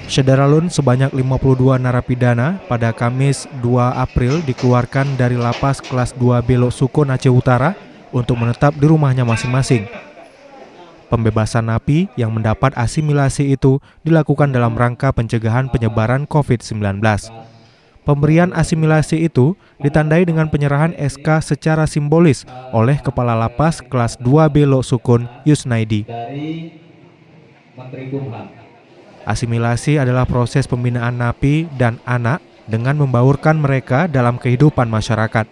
Syederalun sebanyak 52 narapidana pada Kamis 2 April dikeluarkan dari lapas kelas 2 Belok Sukun Aceh Utara untuk menetap di rumahnya masing-masing. Pembebasan napi yang mendapat asimilasi itu dilakukan dalam rangka pencegahan penyebaran COVID-19. Pemberian asimilasi itu ditandai dengan penyerahan SK secara simbolis oleh Kepala Lapas kelas 2 Belok Sukun Yusnaidi. Asimilasi adalah proses pembinaan napi dan anak dengan membaurkan mereka dalam kehidupan masyarakat.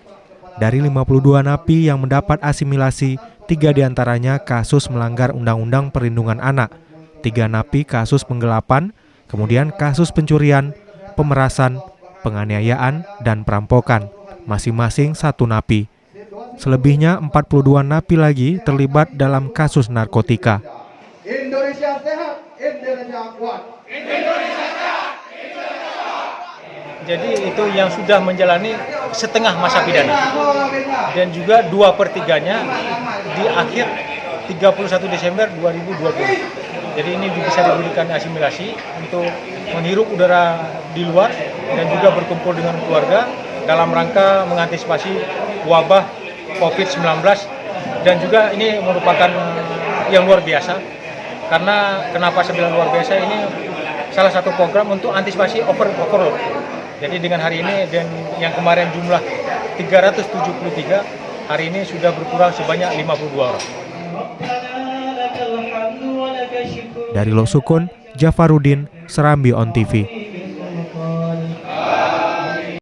Dari 52 napi yang mendapat asimilasi, 3 diantaranya kasus melanggar Undang-Undang Perlindungan Anak, 3 napi kasus penggelapan, kemudian kasus pencurian, pemerasan, penganiayaan, dan perampokan, masing-masing 1 napi. Selebihnya 42 napi lagi terlibat dalam kasus narkotika. Indonesia sehat, Indonesia kuat. Indonesia sehat, Indonesia kuat. Jadi itu yang sudah menjalani setengah masa pidana dan juga 2/3-nya di akhir 31 Desember 2020. Jadi ini bisa diberikan asimilasi untuk menghirup udara di luar dan juga berkumpul dengan keluarga dalam rangka mengantisipasi wabah COVID-19, dan juga ini merupakan yang luar biasa. Karena kenapa saya bilang luar biasa, ini salah satu program untuk antisipasi overload. Jadi dengan hari ini dan yang kemarin jumlah 373, hari ini sudah berkurang sebanyak 52 orang. Dari Lok Sukun, Jafarudin, Serambi On TV.